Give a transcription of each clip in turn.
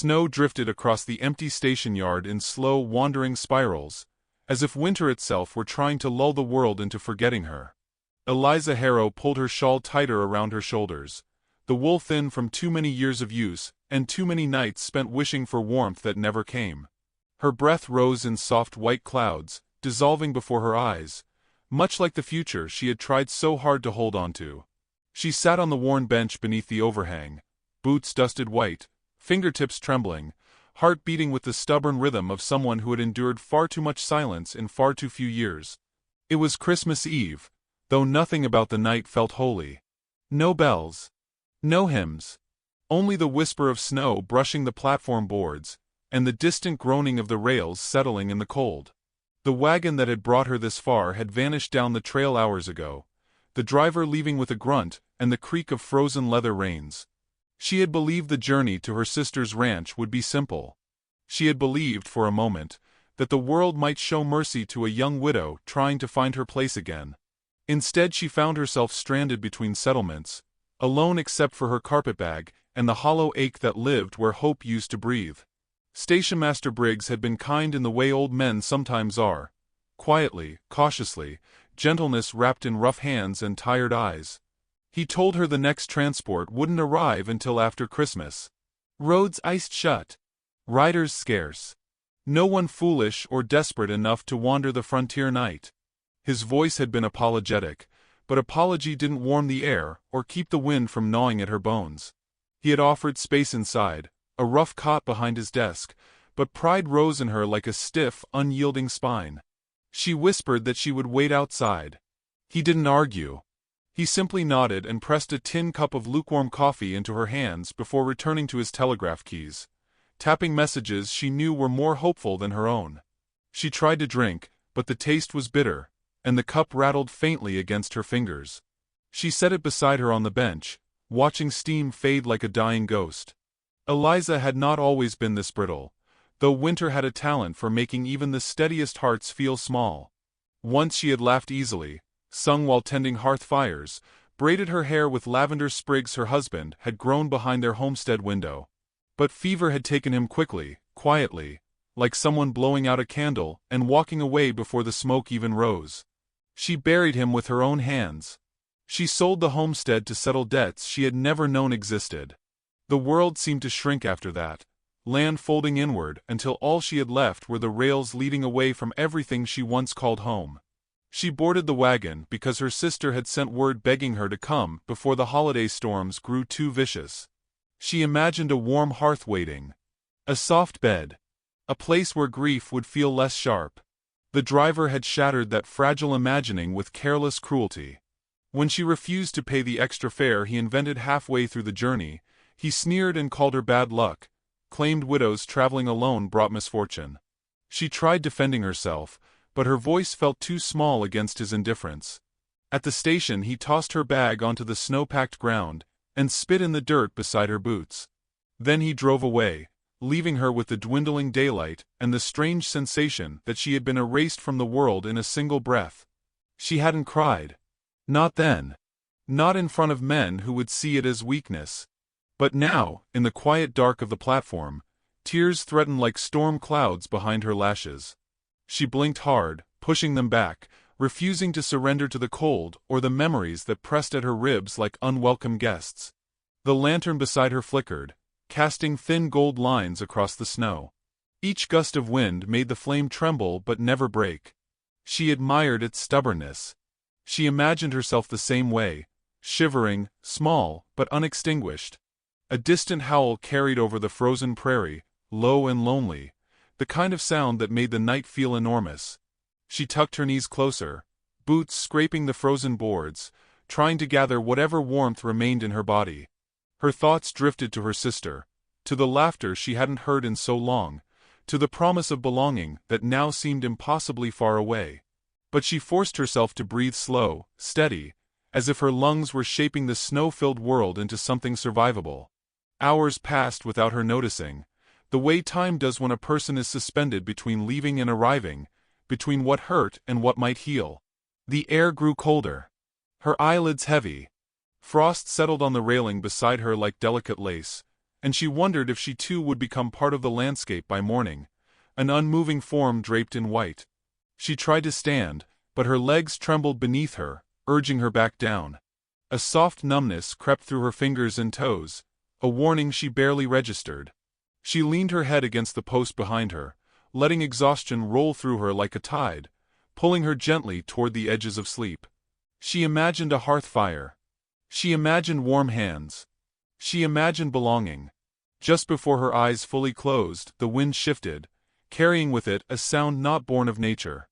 Snow drifted across the empty station yard in slow, wandering spirals, as if winter itself were trying to lull the world into forgetting her. Eliza Harrow pulled her shawl tighter around her shoulders, the wool thin from too many years of use and too many nights spent wishing for warmth that never came. Her breath rose in soft white clouds, dissolving before her eyes, much like the future she had tried so hard to hold on to. She sat on the worn bench beneath the overhang, boots dusted white, fingertips trembling, heart beating with the stubborn rhythm of someone who had endured far too much silence in far too few years. It was Christmas Eve, though nothing about the night felt holy. No bells. No hymns. Only the whisper of snow brushing the platform boards, and the distant groaning of the rails settling in the cold. The wagon that had brought her this far had vanished down the trail hours ago, the driver leaving with a grunt and the creak of frozen leather reins. She had believed the journey to her sister's ranch would be simple. She had believed, for a moment, that the world might show mercy to a young widow trying to find her place again. Instead, she found herself stranded between settlements, alone except for her carpetbag and the hollow ache that lived where hope used to breathe. Stationmaster Briggs had been kind in the way old men sometimes are, quietly, cautiously, gentleness wrapped in rough hands and tired eyes. He told her the next transport wouldn't arrive until after Christmas. Roads iced shut. Riders scarce. No one foolish or desperate enough to wander the frontier night. His voice had been apologetic, but apology didn't warm the air or keep the wind from gnawing at her bones. He had offered space inside, a rough cot behind his desk, but pride rose in her like a stiff, unyielding spine. She whispered that she would wait outside. He didn't argue. He simply nodded and pressed a tin cup of lukewarm coffee into her hands before returning to his telegraph keys, tapping messages she knew were more hopeful than her own. She tried to drink, but the taste was bitter, and the cup rattled faintly against her fingers. She set it beside her on the bench, watching steam fade like a dying ghost. Eliza had not always been this brittle, though winter had a talent for making even the steadiest hearts feel small. Once she had laughed easily, sung while tending hearth fires, braided her hair with lavender sprigs her husband had grown behind their homestead window. But fever had taken him quickly, quietly, like someone blowing out a candle and walking away before the smoke even rose. She buried him with her own hands. She sold the homestead to settle debts she had never known existed. The world seemed to shrink after that, land folding inward until all she had left were the rails leading away from everything she once called home. She boarded the wagon because her sister had sent word begging her to come before the holiday storms grew too vicious. She imagined a warm hearth waiting, a soft bed, a place where grief would feel less sharp. The driver had shattered that fragile imagining with careless cruelty. When she refused to pay the extra fare he invented halfway through the journey, he sneered and called her bad luck, claimed widows traveling alone brought misfortune. She tried defending herself, but her voice felt too small against his indifference. At the station he tossed her bag onto the snow-packed ground and spit in the dirt beside her boots. Then he drove away, leaving her with the dwindling daylight and the strange sensation that she had been erased from the world in a single breath. She hadn't cried. Not then. Not in front of men who would see it as weakness. But now, in the quiet dark of the platform, tears threatened like storm clouds behind her lashes. She blinked hard, pushing them back, refusing to surrender to the cold or the memories that pressed at her ribs like unwelcome guests. The lantern beside her flickered, casting thin gold lines across the snow. Each gust of wind made the flame tremble but never break. She admired its stubbornness. She imagined herself the same way, shivering, small, but unextinguished. A distant howl carried over the frozen prairie, low and lonely, the kind of sound that made the night feel enormous. She tucked her knees closer, boots scraping the frozen boards, trying to gather whatever warmth remained in her body. Her thoughts drifted to her sister, to the laughter she hadn't heard in so long, to the promise of belonging that now seemed impossibly far away. But she forced herself to breathe slow, steady, as if her lungs were shaping the snow-filled world into something survivable. Hours passed without her noticing, the way time does when a person is suspended between leaving and arriving, between what hurt and what might heal. The air grew colder. Her eyelids heavy. Frost settled on the railing beside her like delicate lace, and she wondered if she too would become part of the landscape by morning, an unmoving form draped in white. She tried to stand, but her legs trembled beneath her, urging her back down. A soft numbness crept through her fingers and toes, a warning she barely registered. She leaned her head against the post behind her, letting exhaustion roll through her like a tide, pulling her gently toward the edges of sleep. She imagined a hearth fire. She imagined warm hands. She imagined belonging. Just before her eyes fully closed, the wind shifted, carrying with it a sound not born of nature.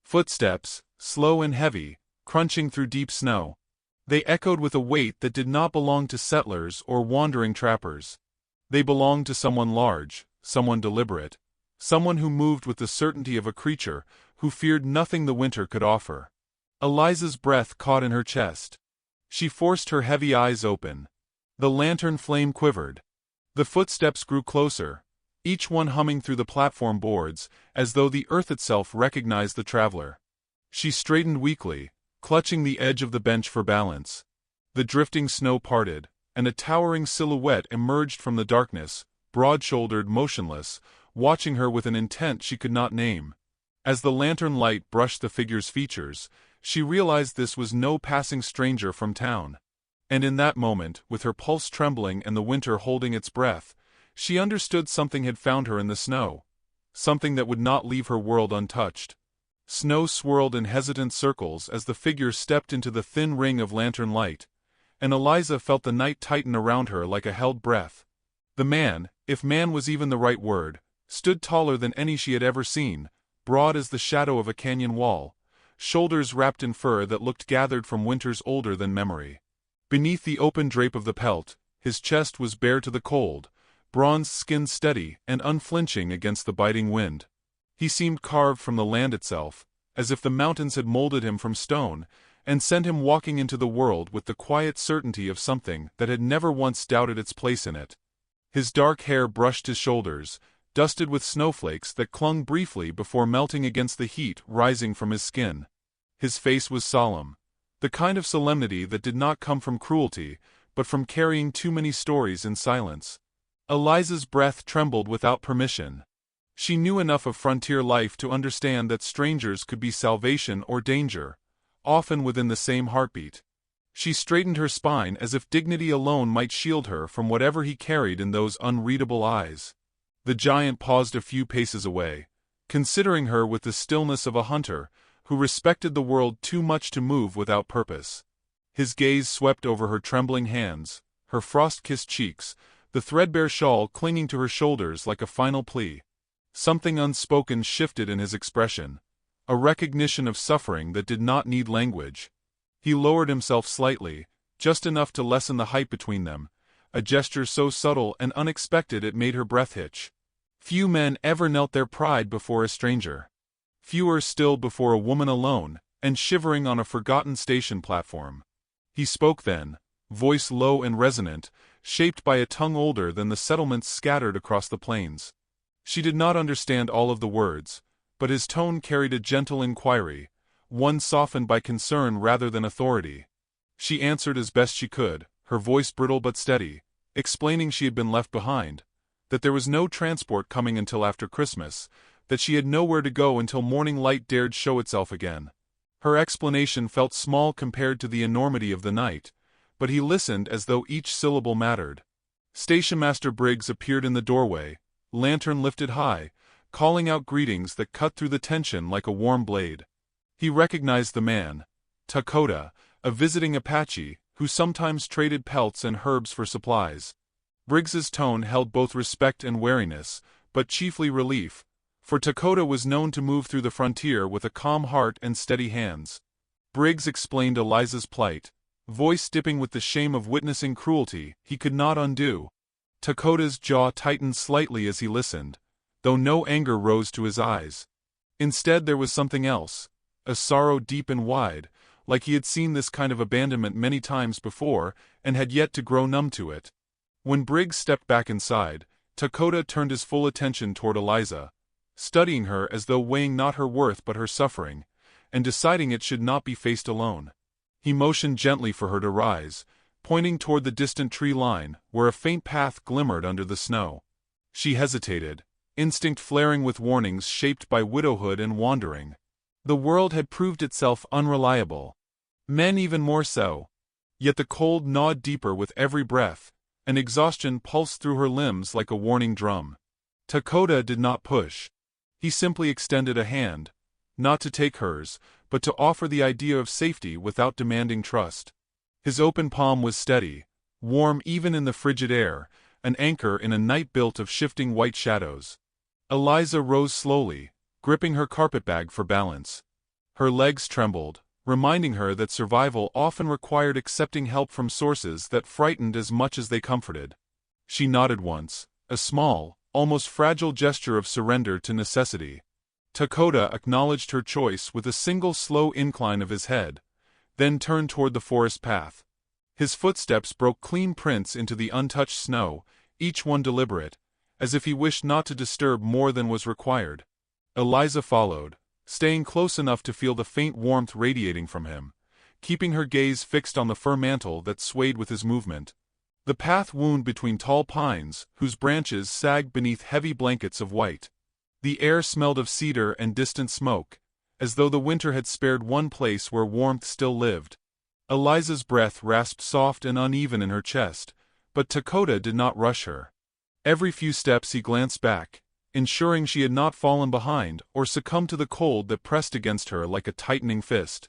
Footsteps, slow and heavy, crunching through deep snow. They echoed with a weight that did not belong to settlers or wandering trappers. They belonged to someone large, someone deliberate, someone who moved with the certainty of a creature who feared nothing the winter could offer. Eliza's breath caught in her chest. She forced her heavy eyes open. The lantern flame quivered. The footsteps grew closer, each one humming through the platform boards, as though the earth itself recognized the traveler. She straightened weakly, clutching the edge of the bench for balance. The drifting snow parted, and a towering silhouette emerged from the darkness, broad-shouldered, motionless, watching her with an intent she could not name. As the lantern light brushed the figure's features, she realized this was no passing stranger from town. And in that moment, with her pulse trembling and the winter holding its breath, she understood something had found her in the snow. Something that would not leave her world untouched. Snow swirled in hesitant circles as the figure stepped into the thin ring of lantern light, and Eliza felt the night tighten around her like a held breath. The man, if man was even the right word, stood taller than any she had ever seen, broad as the shadow of a canyon wall, shoulders wrapped in fur that looked gathered from winters older than memory. Beneath the open drape of the pelt, his chest was bare to the cold, bronzed skin steady and unflinching against the biting wind. He seemed carved from the land itself, as if the mountains had molded him from stone, and sent him walking into the world with the quiet certainty of something that had never once doubted its place in it. His dark hair brushed his shoulders, dusted with snowflakes that clung briefly before melting against the heat rising from his skin. His face was solemn, the kind of solemnity that did not come from cruelty, but from carrying too many stories in silence. Eliza's breath trembled without permission. She knew enough of frontier life to understand that strangers could be salvation or danger, often within the same heartbeat. She straightened her spine as if dignity alone might shield her from whatever he carried in those unreadable eyes. The giant paused a few paces away, considering her with the stillness of a hunter who respected the world too much to move without purpose. His gaze swept over her trembling hands, her frost-kissed cheeks, the threadbare shawl clinging to her shoulders like a final plea. Something unspoken shifted in his expression, a recognition of suffering that did not need language. He lowered himself slightly, just enough to lessen the height between them, a gesture so subtle and unexpected it made her breath hitch. Few men ever knelt their pride before a stranger. Fewer still before a woman alone, and shivering on a forgotten station platform. He spoke then, voice low and resonant, shaped by a tongue older than the settlements scattered across the plains. She did not understand all of the words, but his tone carried a gentle inquiry, one softened by concern rather than authority. She answered as best she could, her voice brittle but steady, explaining she had been left behind, that there was no transport coming until after Christmas, that she had nowhere to go until morning light dared show itself again. Her explanation felt small compared to the enormity of the night, but he listened as though each syllable mattered. Stationmaster Briggs appeared in the doorway, lantern lifted high, calling out greetings that cut through the tension like a warm blade. He recognized the man, Dakota, a visiting Apache, who sometimes traded pelts and herbs for supplies. Briggs's tone held both respect and wariness, but chiefly relief, for Dakota was known to move through the frontier with a calm heart and steady hands. Briggs explained Eliza's plight, voice dipping with the shame of witnessing cruelty he could not undo. Dakota's jaw tightened slightly as he listened, though no anger rose to his eyes. Instead there was something else, a sorrow deep and wide, like he had seen this kind of abandonment many times before and had yet to grow numb to it. When Briggs stepped back inside, Dakota turned his full attention toward Eliza, studying her as though weighing not her worth but her suffering, and deciding it should not be faced alone. He motioned gently for her to rise, pointing toward the distant tree line, where a faint path glimmered under the snow. She hesitated, instinct flaring with warnings shaped by widowhood and wandering. The world had proved itself unreliable. Men even more so. Yet the cold gnawed deeper with every breath, and exhaustion pulsed through her limbs like a warning drum. Dakota did not push. He simply extended a hand, not to take hers, but to offer the idea of safety without demanding trust. His open palm was steady, warm even in the frigid air, an anchor in a night built of shifting white shadows. Eliza rose slowly, gripping her carpetbag for balance. Her legs trembled, reminding her that survival often required accepting help from sources that frightened as much as they comforted. She nodded once, a small, almost fragile gesture of surrender to necessity. Dakota acknowledged her choice with a single slow incline of his head, then turned toward the forest path. His footsteps broke clean prints into the untouched snow, each one deliberate, as if he wished not to disturb more than was required. Eliza followed, staying close enough to feel the faint warmth radiating from him, keeping her gaze fixed on the fur mantle that swayed with his movement. The path wound between tall pines, whose branches sagged beneath heavy blankets of white. The air smelled of cedar and distant smoke, as though the winter had spared one place where warmth still lived. Eliza's breath rasped soft and uneven in her chest, but Dakota did not rush her. Every few steps he glanced back, ensuring she had not fallen behind or succumbed to the cold that pressed against her like a tightening fist.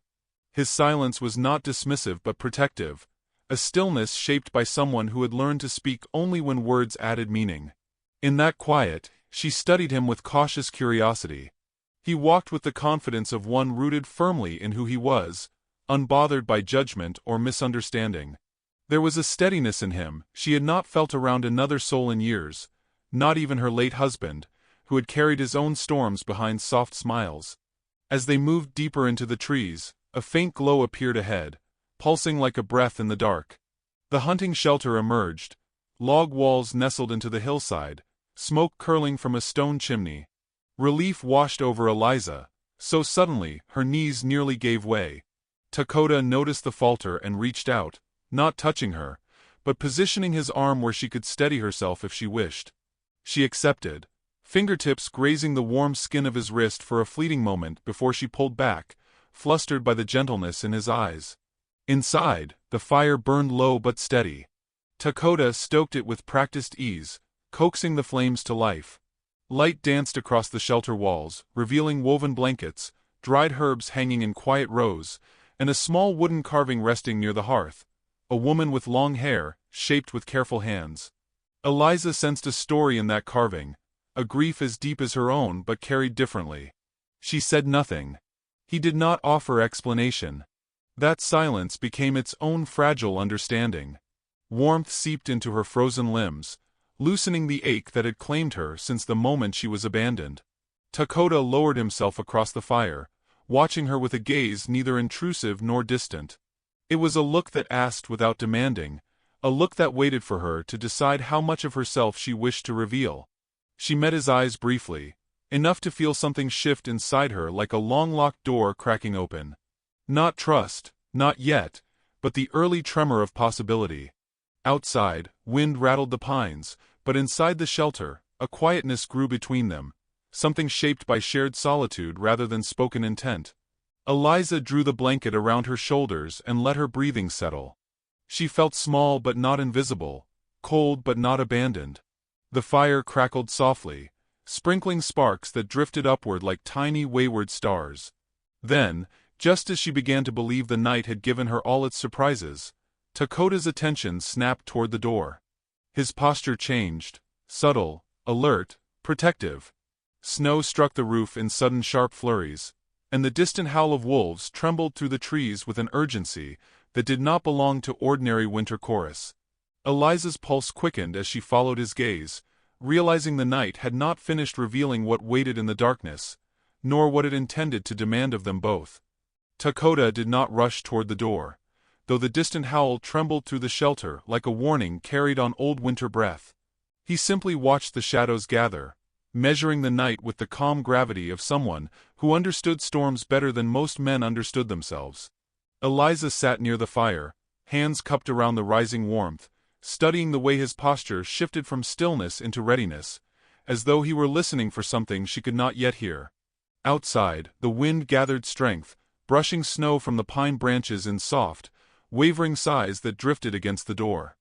His silence was not dismissive but protective, a stillness shaped by someone who had learned to speak only when words added meaning. In that quiet, she studied him with cautious curiosity. He walked with the confidence of one rooted firmly in who he was, unbothered by judgment or misunderstanding. There was a steadiness in him she had not felt around another soul in years, not even her late husband, who had carried his own storms behind soft smiles. As they moved deeper into the trees, a faint glow appeared ahead, pulsing like a breath in the dark. The hunting shelter emerged, log walls nestled into the hillside, smoke curling from a stone chimney. Relief washed over Eliza, so suddenly her knees nearly gave way. Dakota noticed the falter and reached out, not touching her, but positioning his arm where she could steady herself if she wished. She accepted, fingertips grazing the warm skin of his wrist for a fleeting moment before she pulled back, flustered by the gentleness in his eyes. Inside, the fire burned low but steady. Dakota stoked it with practiced ease, coaxing the flames to life. Light danced across the shelter walls, revealing woven blankets, dried herbs hanging in quiet rows, and a small wooden carving resting near the hearth. A woman with long hair, shaped with careful hands. Eliza sensed a story in that carving, a grief as deep as her own but carried differently. She said nothing. He did not offer explanation. That silence became its own fragile understanding. Warmth seeped into her frozen limbs, loosening the ache that had claimed her since the moment she was abandoned. Dakota lowered himself across the fire, watching her with a gaze neither intrusive nor distant. It was a look that asked without demanding, a look that waited for her to decide how much of herself she wished to reveal. She met his eyes briefly, enough to feel something shift inside her like a long-locked door cracking open. Not trust, not yet, but the early tremor of possibility. Outside, wind rattled the pines, but inside the shelter, a quietness grew between them, something shaped by shared solitude rather than spoken intent. Eliza drew the blanket around her shoulders and let her breathing settle. She felt small but not invisible, cold but not abandoned. The fire crackled softly, sprinkling sparks that drifted upward like tiny wayward stars. Then, just as she began to believe the night had given her all its surprises, Dakota's attention snapped toward the door. His posture changed, subtle, alert, protective. Snow struck the roof in sudden sharp flurries, and the distant howl of wolves trembled through the trees with an urgency that did not belong to ordinary winter chorus. Eliza's pulse quickened as she followed his gaze, realizing the night had not finished revealing what waited in the darkness, nor what it intended to demand of them both. Dakota did not rush toward the door, though the distant howl trembled through the shelter like a warning carried on old winter breath. He simply watched the shadows gather, measuring the night with the calm gravity of someone who understood storms better than most men understood themselves. Eliza sat near the fire, hands cupped around the rising warmth, studying the way his posture shifted from stillness into readiness, as though he were listening for something she could not yet hear. Outside, the wind gathered strength, brushing snow from the pine branches in soft, wavering sighs that drifted against the door.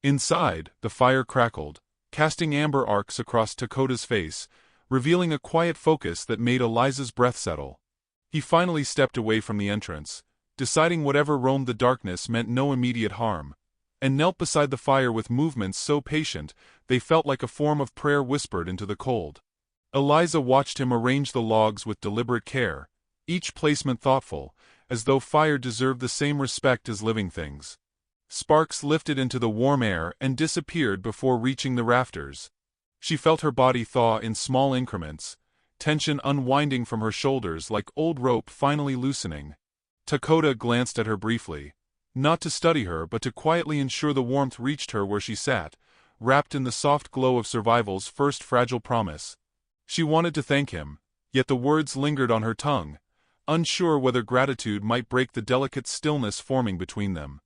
Inside, the fire crackled, casting amber arcs across Takota's face, revealing a quiet focus that made Eliza's breath settle. He finally stepped away from the entrance, deciding whatever roamed the darkness meant no immediate harm, and knelt beside the fire with movements so patient they felt like a form of prayer whispered into the cold. Eliza watched him arrange the logs with deliberate care, each placement thoughtful, as though fire deserved the same respect as living things. Sparks lifted into the warm air and disappeared before reaching the rafters. She felt her body thaw in small increments, tension unwinding from her shoulders like old rope finally loosening. Takota glanced at her briefly, not to study her but to quietly ensure the warmth reached her where she sat, wrapped in the soft glow of survival's first fragile promise. She wanted to thank him, yet the words lingered on her tongue, unsure whether gratitude might break the delicate stillness forming between them.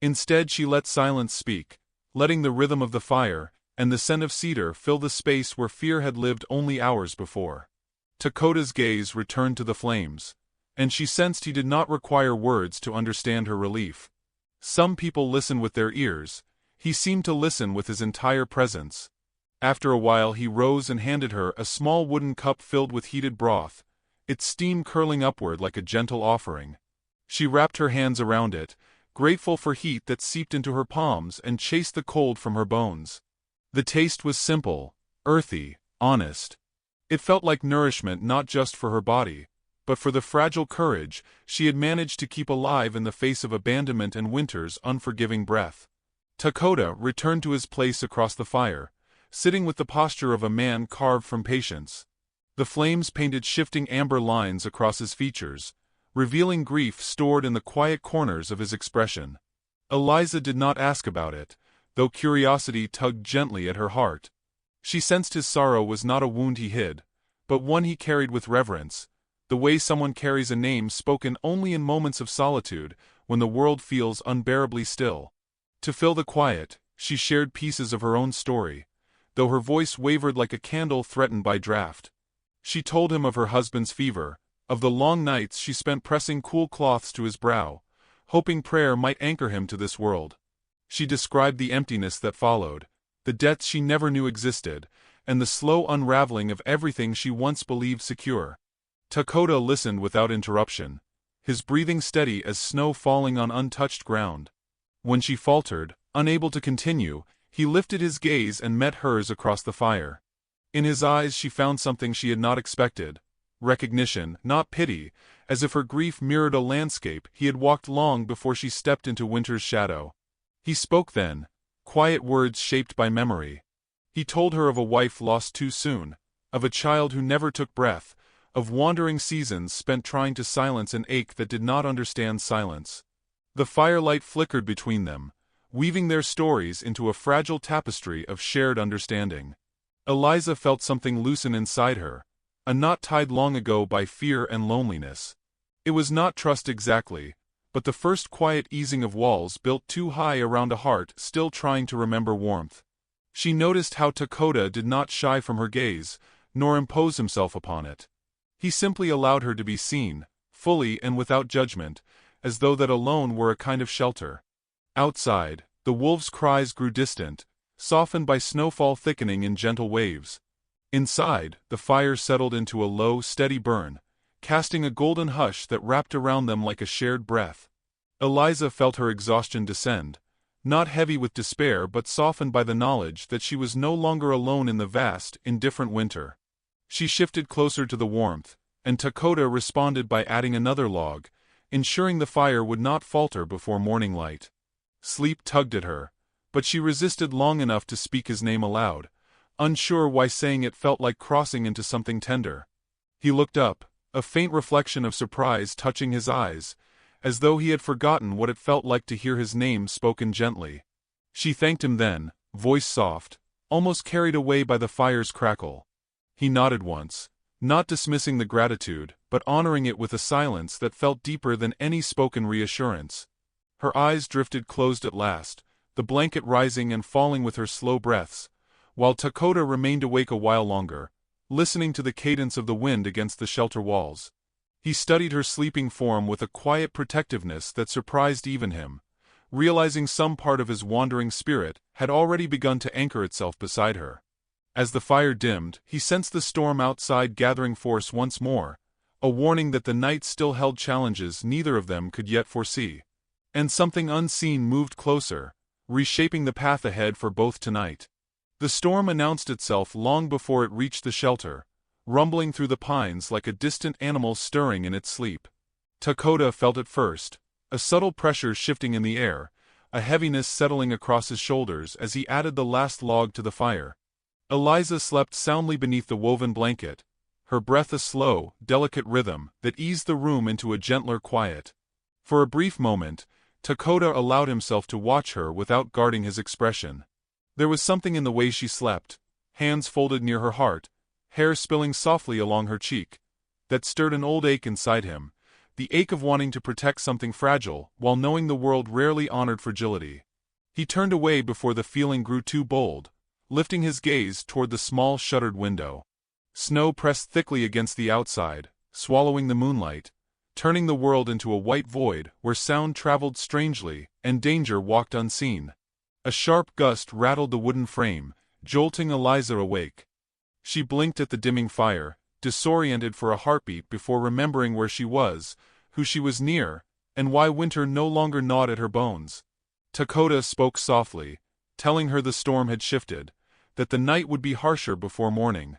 Instead she let silence speak, letting the rhythm of the fire and the scent of cedar fill the space where fear had lived only hours before. Takota's gaze returned to the flames, and she sensed he did not require words to understand her relief. Some people listen with their ears, he seemed to listen with his entire presence. After a while he rose and handed her a small wooden cup filled with heated broth, its steam curling upward like a gentle offering. She wrapped her hands around it, grateful for heat that seeped into her palms and chased the cold from her bones. The taste was simple, earthy, honest. It felt like nourishment not just for her body, but for the fragile courage she had managed to keep alive in the face of abandonment and winter's unforgiving breath. Takota returned to his place across the fire, sitting with the posture of a man carved from patience. The flames painted shifting amber lines across his features, revealing grief stored in the quiet corners of his expression. Eliza did not ask about it, though curiosity tugged gently at her heart. She sensed his sorrow was not a wound he hid, but one he carried with reverence, the way someone carries a name spoken only in moments of solitude, when the world feels unbearably still. To fill the quiet, she shared pieces of her own story, though her voice wavered like a candle threatened by draught. She told him of her husband's fever, of the long nights she spent pressing cool cloths to his brow, hoping prayer might anchor him to this world. She described the emptiness that followed, the debts she never knew existed, and the slow unraveling of everything she once believed secure. Takota listened without interruption, his breathing steady as snow falling on untouched ground. When she faltered, unable to continue, he lifted his gaze and met hers across the fire. In his eyes she found something she had not expected, recognition, not pity, as if her grief mirrored a landscape he had walked long before she stepped into winter's shadow. He spoke then, quiet words shaped by memory. He told her of a wife lost too soon, of a child who never took breath, of wandering seasons spent trying to silence an ache that did not understand silence. The firelight flickered between them, weaving their stories into a fragile tapestry of shared understanding. Eliza felt something loosen inside her, a knot tied long ago by fear and loneliness. It was not trust exactly, but the first quiet easing of walls built too high around a heart still trying to remember warmth. She noticed how Takota did not shy from her gaze, nor impose himself upon it. He simply allowed her to be seen, fully and without judgment, as though that alone were a kind of shelter. Outside, the wolves' cries grew distant, softened by snowfall thickening in gentle waves. Inside, the fire settled into a low, steady burn, casting a golden hush that wrapped around them like a shared breath. Eliza felt her exhaustion descend, not heavy with despair but softened by the knowledge that she was no longer alone in the vast, indifferent winter. She shifted closer to the warmth, and Takota responded by adding another log, ensuring the fire would not falter before morning light. Sleep tugged at her, but she resisted long enough to speak his name aloud, unsure why saying it felt like crossing into something tender. He looked up, a faint reflection of surprise touching his eyes, as though he had forgotten what it felt like to hear his name spoken gently. She thanked him then, voice soft, almost carried away by the fire's crackle. He nodded once, not dismissing the gratitude, but honoring it with a silence that felt deeper than any spoken reassurance. Her eyes drifted closed at last, the blanket rising and falling with her slow breaths, while Dakota remained awake a while longer, listening to the cadence of the wind against the shelter walls. He studied her sleeping form with a quiet protectiveness that surprised even him, realizing some part of his wandering spirit had already begun to anchor itself beside her. As the fire dimmed, he sensed the storm outside gathering force once more, a warning that the night still held challenges neither of them could yet foresee. And something unseen moved closer, reshaping the path ahead for both tonight. The storm announced itself long before it reached the shelter, rumbling through the pines like a distant animal stirring in its sleep. Dakota felt it first, a subtle pressure shifting in the air, a heaviness settling across his shoulders as he added the last log to the fire. Eliza slept soundly beneath the woven blanket, her breath a slow, delicate rhythm that eased the room into a gentler quiet. For a brief moment, Dakota allowed himself to watch her without guarding his expression. There was something in the way she slept, hands folded near her heart, hair spilling softly along her cheek, that stirred an old ache inside him, the ache of wanting to protect something fragile while knowing the world rarely honored fragility. He turned away before the feeling grew too bold, lifting his gaze toward the small shuttered window. Snow pressed thickly against the outside, swallowing the moonlight, turning the world into a white void where sound traveled strangely and danger walked unseen. A sharp gust rattled the wooden frame, jolting Eliza awake. She blinked at the dimming fire, disoriented for a heartbeat before remembering where she was, who she was near, and why winter no longer gnawed at her bones. Dakota spoke softly, telling her the storm had shifted, that the night would be harsher before morning.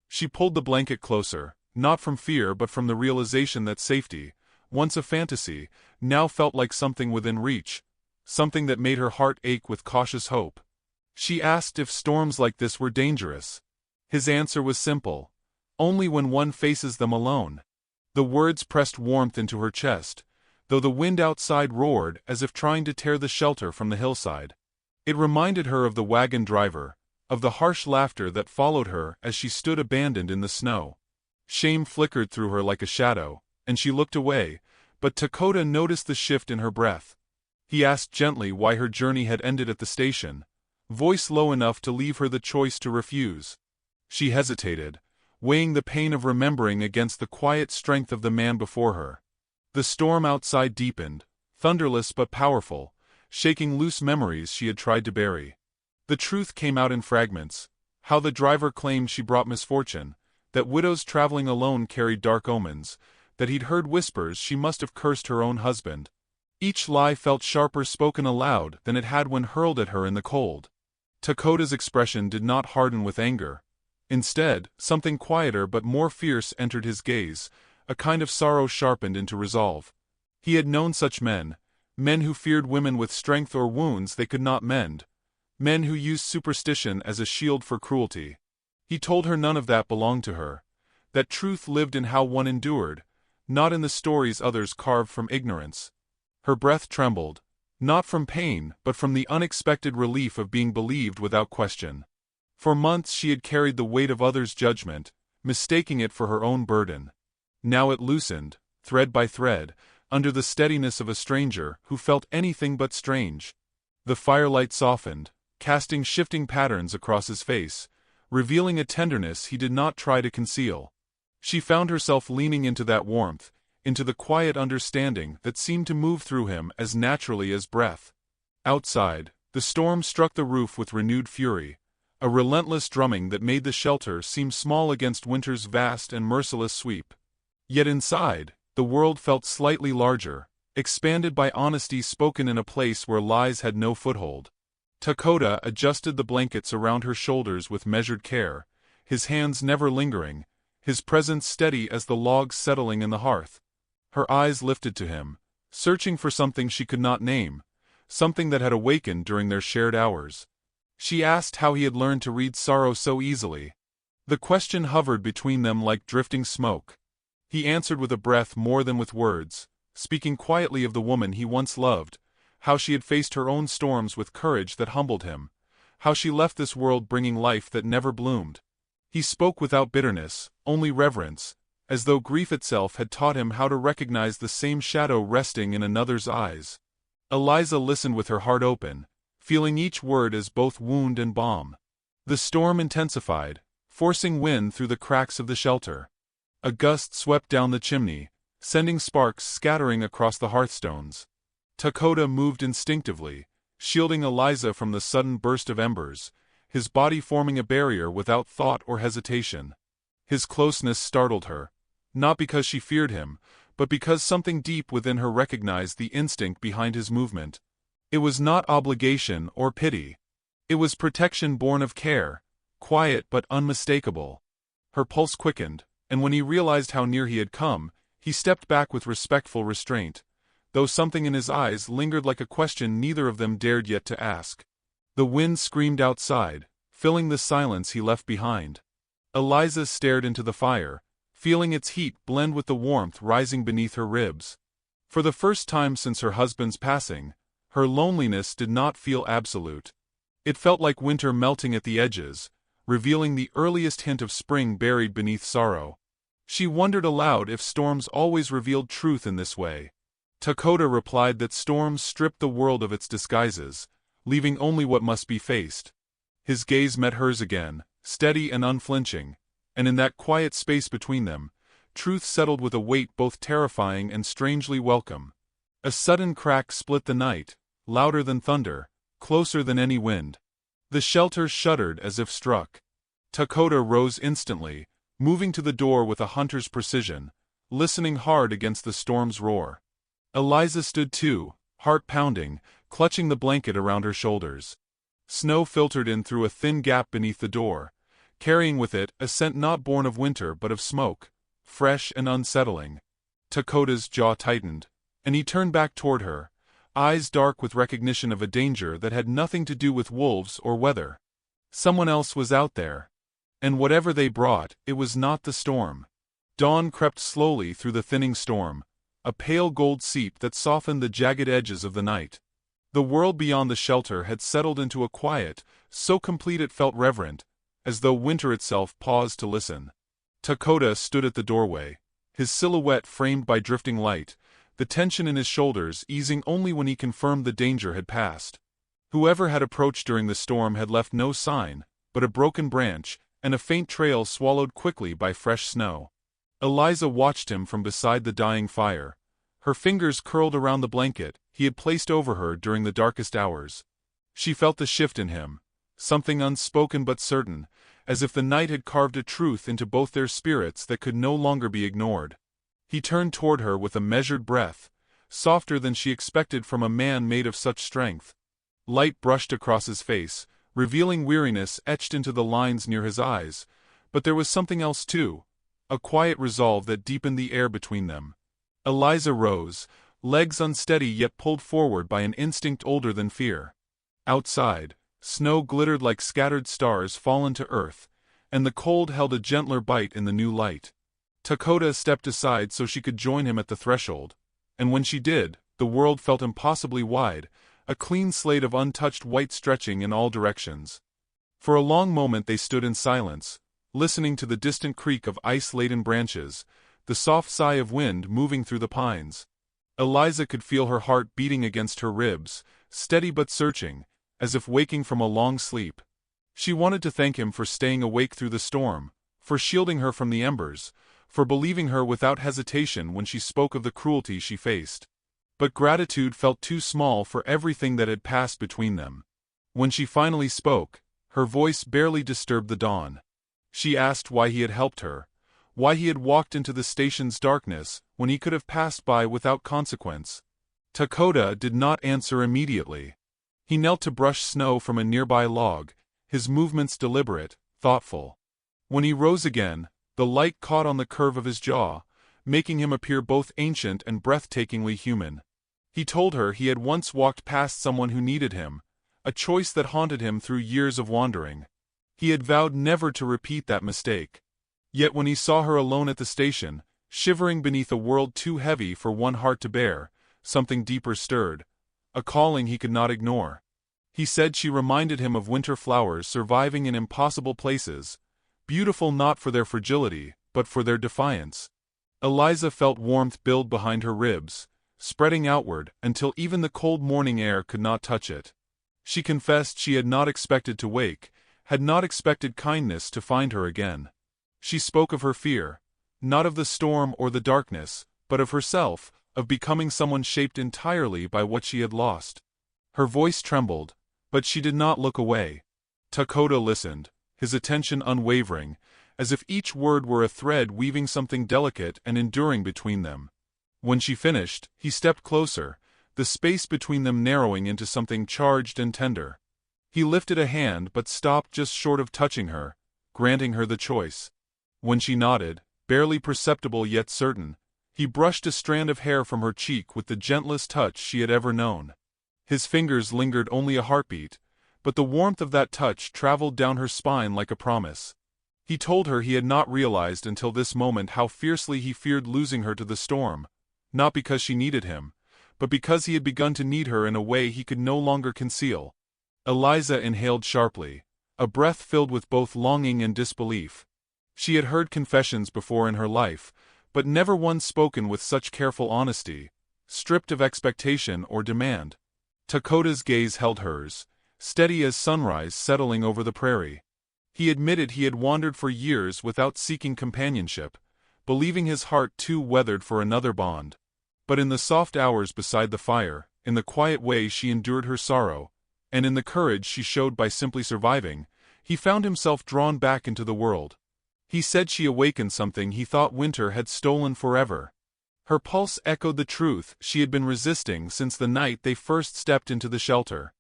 She pulled the blanket closer, not from fear but from the realization that safety, once a fantasy, now felt like something within reach, something that made her heart ache with cautious hope. She asked if storms like this were dangerous. His answer was simple: only when one faces them alone. The words pressed warmth into her chest, though the wind outside roared as if trying to tear the shelter from the hillside. It reminded her of the wagon driver, of the harsh laughter that followed her as she stood abandoned in the snow. Shame flickered through her like a shadow, and she looked away, but Dakota noticed the shift in her breath. He asked gently why her journey had ended at the station, voice low enough to leave her the choice to refuse. She hesitated, weighing the pain of remembering against the quiet strength of the man before her. The storm outside deepened, thunderless but powerful, shaking loose memories she had tried to bury. The truth came out in fragments: how the driver claimed she brought misfortune, that widows traveling alone carried dark omens, that he'd heard whispers she must have cursed her own husband. Each lie felt sharper spoken aloud than it had when hurled at her in the cold. Dakota's expression did not harden with anger. Instead, something quieter but more fierce entered his gaze, a kind of sorrow sharpened into resolve. He had known such men, men who feared women with strength or wounds they could not mend, men who used superstition as a shield for cruelty. He told her none of that belonged to her, that truth lived in how one endured, not in the stories others carved from ignorance. Her breath trembled, not from pain but from the unexpected relief of being believed without question. For months she had carried the weight of others' judgment, mistaking it for her own burden. Now it loosened, thread by thread, under the steadiness of a stranger who felt anything but strange. The firelight softened, casting shifting patterns across his face, revealing a tenderness he did not try to conceal. She found herself leaning into that warmth, into the quiet understanding that seemed to move through him as naturally as breath. Outside, the storm struck the roof with renewed fury, a relentless drumming that made the shelter seem small against winter's vast and merciless sweep. Yet inside, the world felt slightly larger, expanded by honesty spoken in a place where lies had no foothold. Dakota adjusted the blankets around her shoulders with measured care, his hands never lingering, his presence steady as the logs settling in the hearth. Her eyes lifted to him, searching for something she could not name, something that had awakened during their shared hours. She asked how he had learned to read sorrow so easily. The question hovered between them like drifting smoke. He answered with a breath more than with words, speaking quietly of the woman he once loved, how she had faced her own storms with courage that humbled him, how she left this world bringing life that never bloomed. He spoke without bitterness, only reverence, as though grief itself had taught him how to recognize the same shadow resting in another's eyes. Eliza listened with her heart open, feeling each word as both wound and balm. The storm intensified, forcing wind through the cracks of the shelter. A gust swept down the chimney, sending sparks scattering across the hearthstones. Dakota moved instinctively, shielding Eliza from the sudden burst of embers, his body forming a barrier without thought or hesitation. His closeness startled her, not because she feared him, but because something deep within her recognized the instinct behind his movement. It was not obligation or pity. It was protection born of care, quiet but unmistakable. Her pulse quickened, and when he realized how near he had come, he stepped back with respectful restraint, though something in his eyes lingered like a question neither of them dared yet to ask. The wind screamed outside, filling the silence he left behind. Eliza stared into the fire, feeling its heat blend with the warmth rising beneath her ribs. For the first time since her husband's passing, her loneliness did not feel absolute. It felt like winter melting at the edges, revealing the earliest hint of spring buried beneath sorrow. She wondered aloud if storms always revealed truth in this way. Dakota replied that storms stripped the world of its disguises, leaving only what must be faced. His gaze met hers again, steady and unflinching, and in that quiet space between them, truth settled with a weight both terrifying and strangely welcome. A sudden crack split the night, louder than thunder, closer than any wind. The shelter shuddered as if struck. Dakota rose instantly, moving to the door with a hunter's precision, listening hard against the storm's roar. Eliza stood too, heart pounding, clutching the blanket around her shoulders. Snow filtered in through a thin gap beneath the door, carrying with it a scent not born of winter but of smoke, fresh and unsettling. Dakota's jaw tightened, and he turned back toward her, eyes dark with recognition of a danger that had nothing to do with wolves or weather. Someone else was out there. And whatever they brought, it was not the storm. Dawn crept slowly through the thinning storm, a pale gold seep that softened the jagged edges of the night. The world beyond the shelter had settled into a quiet, so complete it felt reverent, as though winter itself paused to listen. Dakota stood at the doorway, his silhouette framed by drifting light, the tension in his shoulders easing only when he confirmed the danger had passed. Whoever had approached during the storm had left no sign, but a broken branch, and a faint trail swallowed quickly by fresh snow. Eliza watched him from beside the dying fire, her fingers curled around the blanket he had placed over her during the darkest hours. She felt the shift in him, something unspoken but certain, as if the night had carved a truth into both their spirits that could no longer be ignored. He turned toward her with a measured breath, softer than she expected from a man made of such strength. Light brushed across his face, revealing weariness etched into the lines near his eyes, but there was something else too, a quiet resolve that deepened the air between them. Eliza rose, legs unsteady yet pulled forward by an instinct older than fear. Outside, snow glittered like scattered stars fallen to earth, and the cold held a gentler bite in the new light. Dakota stepped aside so she could join him at the threshold, and when she did, the world felt impossibly wide, a clean slate of untouched white stretching in all directions. For a long moment they stood in silence, listening to the distant creak of ice-laden branches, the soft sigh of wind moving through the pines. Eliza could feel her heart beating against her ribs, steady but searching, as if waking from a long sleep. She wanted to thank him for staying awake through the storm, for shielding her from the embers, for believing her without hesitation when she spoke of the cruelty she faced. But gratitude felt too small for everything that had passed between them. When she finally spoke, her voice barely disturbed the dawn. She asked why he had helped her, why he had walked into the station's darkness when he could have passed by without consequence. Dakota did not answer immediately. He knelt to brush snow from a nearby log, his movements deliberate, thoughtful. When he rose again, the light caught on the curve of his jaw, making him appear both ancient and breathtakingly human. He told her he had once walked past someone who needed him, a choice that haunted him through years of wandering. He had vowed never to repeat that mistake. Yet when he saw her alone at the station, shivering beneath a world too heavy for one heart to bear, something deeper stirred, a calling he could not ignore. He said she reminded him of winter flowers surviving in impossible places, beautiful not for their fragility, but for their defiance. Eliza felt warmth build behind her ribs, spreading outward until even the cold morning air could not touch it. She confessed she had not expected to wake, had not expected kindness to find her again. She spoke of her fear, not of the storm or the darkness, but of herself, of becoming someone shaped entirely by what she had lost. Her voice trembled, but she did not look away. Takoda listened, his attention unwavering, as if each word were a thread weaving something delicate and enduring between them. When she finished, he stepped closer, the space between them narrowing into something charged and tender. He lifted a hand but stopped just short of touching her, granting her the choice. When she nodded, barely perceptible yet certain, he brushed a strand of hair from her cheek with the gentlest touch she had ever known. His fingers lingered only a heartbeat, but the warmth of that touch traveled down her spine like a promise. He told her he had not realized until this moment how fiercely he feared losing her to the storm, not because she needed him, but because he had begun to need her in a way he could no longer conceal. Eliza inhaled sharply, a breath filled with both longing and disbelief. She had heard confessions before in her life, but never one spoken with such careful honesty, stripped of expectation or demand. Takoda's gaze held hers, steady as sunrise settling over the prairie. He admitted he had wandered for years without seeking companionship, believing his heart too weathered for another bond. But in the soft hours beside the fire, in the quiet way she endured her sorrow, and in the courage she showed by simply surviving, he found himself drawn back into the world. He said she awakened something he thought winter had stolen forever. Her pulse echoed the truth she had been resisting since the night they first stepped into the shelter.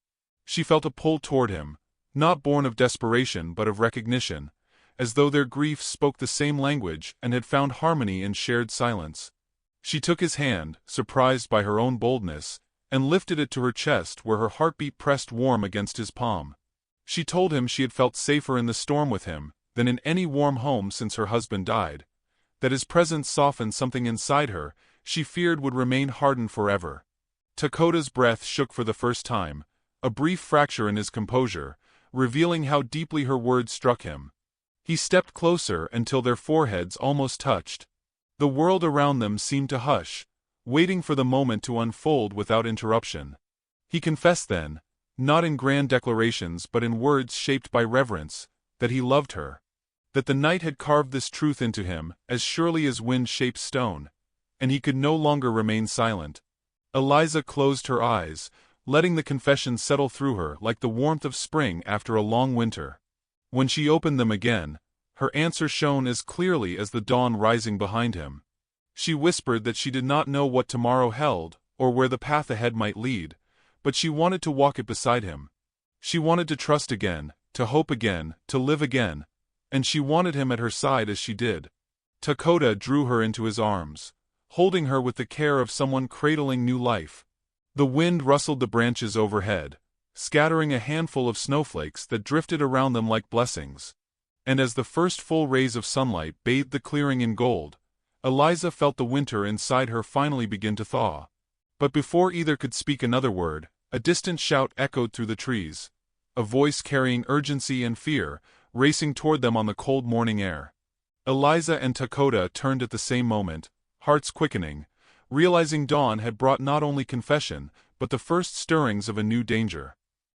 She felt a pull toward him, not born of desperation but of recognition, as though their grief spoke the same language and had found harmony in shared silence. She took his hand, surprised by her own boldness, and lifted it to her chest where her heartbeat pressed warm against his palm. She told him she had felt safer in the storm with him than in any warm home since her husband died, that his presence softened something inside her she feared would remain hardened forever. Takoda's breath shook for the first time, a brief fracture in his composure, revealing how deeply her words struck him. He stepped closer until their foreheads almost touched. The world around them seemed to hush, waiting for the moment to unfold without interruption. He confessed then, not in grand declarations but in words shaped by reverence, that he loved her. That the night had carved this truth into him as surely as wind shapes stone, and he could no longer remain silent. Eliza closed her eyes, letting the confession settle through her like the warmth of spring after a long winter. When she opened them again, her answer shone as clearly as the dawn rising behind him. She whispered that she did not know what tomorrow held or where the path ahead might lead, but she wanted to walk it beside him. She wanted to trust again, to hope again, to live again, and she wanted him at her side as she did. Takoda drew her into his arms, holding her with the care of someone cradling new life. The wind rustled the branches overhead, scattering a handful of snowflakes that drifted around them like blessings. And as the first full rays of sunlight bathed the clearing in gold, Eliza felt the winter inside her finally begin to thaw. But before either could speak another word, a distant shout echoed through the trees, a voice carrying urgency and fear, racing toward them on the cold morning air. Eliza and Takoda turned at the same moment, hearts quickening, realizing dawn had brought not only confession, but the first stirrings of a new danger.